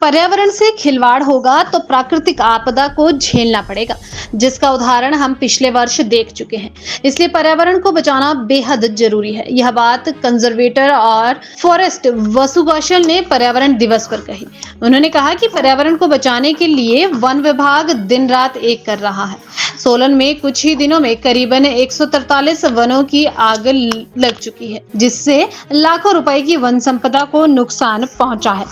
पर्यावरण से खिलवाड़ होगा तो प्राकृतिक आपदा को झेलना पड़ेगा, जिसका उदाहरण हम पिछले वर्ष देख चुके हैं। इसलिए पर्यावरण को बचाना बेहद जरूरी है। यह बात कंजर्वेटर और फॉरेस्ट वसु कौशल ने पर्यावरण दिवस पर कही। उन्होंने कहा कि पर्यावरण को बचाने के लिए वन विभाग दिन रात एक कर रहा है। सोलन में कुछ ही दिनों में करीबन 143 वनों की आग लग चुकी है, जिससे लाखों रुपए की वन संपदा को नुकसान पहुंचा है।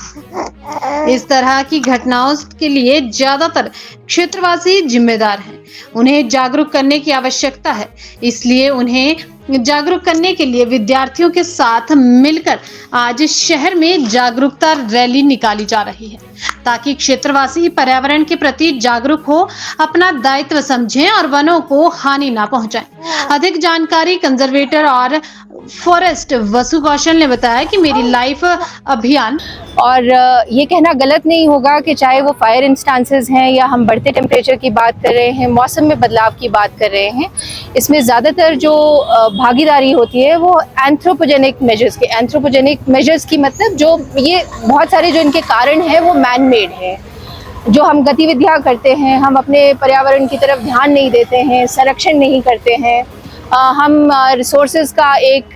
इस तरह की घटनाओं के लिए ज्यादातर क्षेत्रवासी जिम्मेदार हैं। उन्हें जागरूक करने की आवश्यकता है। इसलिए उन्हें जागरूक करने के लिए विद्यार्थियों के साथ मिलकर आज शहर में जागरूकता रैली निकाली जा रही है, ताकि क्षेत्रवासी पर्यावरण के प्रति जागरूक हो, अपना दायित्व समझें और वनों को हानि ना पहुंचाएं। अधिक जानकारी कंजर्वेटर और फॉरेस्ट वसु कौशल ने बताया कि मेरी लाइफ अभियान। और ये कहना गलत नहीं होगा कि चाहे वो फायर इंस्टेंसेस हैं या हम बढ़ते टेम्परेचर की बात कर रहे हैं, मौसम में बदलाव की बात कर रहे हैं, इसमें ज़्यादातर जो भागीदारी होती है वो एंथ्रोपोजेनिक मेजर्स की मतलब जो ये बहुत सारे जो इनके कारण हैं वो मैन मेड है। जो हम गतिविधियाँ करते हैं, हम अपने पर्यावरण की तरफ ध्यान नहीं देते हैं, संरक्षण नहीं करते हैं, हम रिसोर्सेज का एक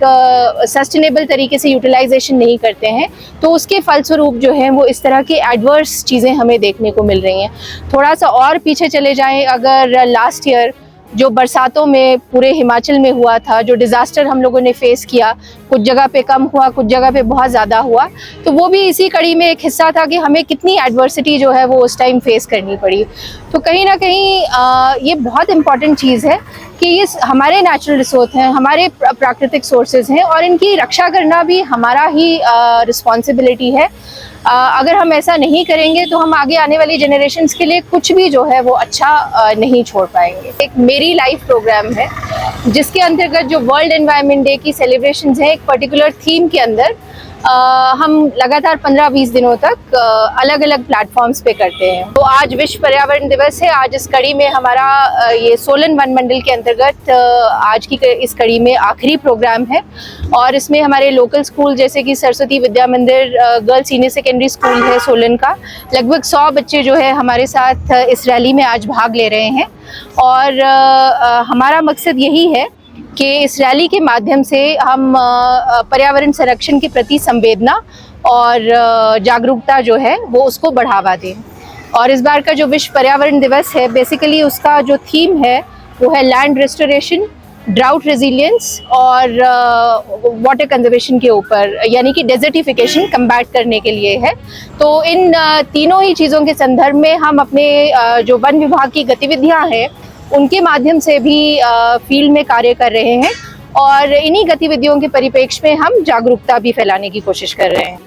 सस्टेनेबल तरीके से यूटिलाइजेशन नहीं करते हैं, तो उसके फलस्वरूप जो है वो इस तरह की एडवर्स चीज़ें हमें देखने को मिल रही हैं। थोड़ा सा और पीछे चले जाएं, अगर लास्ट ईयर जो बरसातों में पूरे हिमाचल में हुआ था, जो डिज़ास्टर हम लोगों ने फेस किया, कुछ जगह पे कम हुआ, कुछ जगह पे बहुत ज़्यादा हुआ, तो वो भी इसी कड़ी में एक हिस्सा था कि हमें कितनी एडवर्सिटी जो है वो उस टाइम फेस करनी पड़ी। तो कहीं ना कहीं ये बहुत इम्पॉर्टेंट चीज़ है कि ये हमारे नेचुरल रिसोर्स हैं, हमारे प्राकृतिक सोर्सेज हैं और इनकी रक्षा करना भी हमारा ही रिस्पॉन्सिबिलिटी है। अगर हम ऐसा नहीं करेंगे तो हम आगे आने वाली जनरेशन्स के लिए कुछ भी जो है वो अच्छा नहीं छोड़ पाएंगे। एक मेरी लाइफ प्रोग्राम है जिसके अंतर्गत जो वर्ल्ड एनवायरनमेंट डे की सेलिब्रेशंस हैं, एक पर्टिकुलर थीम के अंदर हम लगातार 15-20 दिनों तक अलग अलग प्लेटफॉर्म्स पे करते हैं। तो आज विश्व पर्यावरण दिवस है। आज इस कड़ी में हमारा ये सोलन वन मंडल के अंतर्गत आज की इस कड़ी में आखिरी प्रोग्राम है और इसमें हमारे लोकल स्कूल जैसे कि सरस्वती विद्या मंदिर गर्ल्स सीनियर सेकेंडरी स्कूल है सोलन का, लगभग 100 बच्चे जो है हमारे साथ इस रैली में आज भाग ले रहे हैं। और हमारा मकसद यही है कि इस रैली के माध्यम से हम पर्यावरण संरक्षण के प्रति संवेदना और जागरूकता जो है वो उसको बढ़ावा दें। और इस बार का जो विश्व पर्यावरण दिवस है, बेसिकली उसका जो थीम है वो है लैंड रेस्टोरेशन, ड्राउट रेजिलियंस और वाटर कंजर्वेशन के ऊपर, यानी कि डेजर्टिफिकेशन कम्बैट करने के लिए है। तो इन तीनों ही चीज़ों के संदर्भ में हम अपने जो वन विभाग की गतिविधियाँ हैं उनके माध्यम से भी फील्ड में कार्य कर रहे हैं और इन्हीं गतिविधियों के परिप्रेक्ष्य में हम जागरूकता भी फैलाने की कोशिश कर रहे हैं।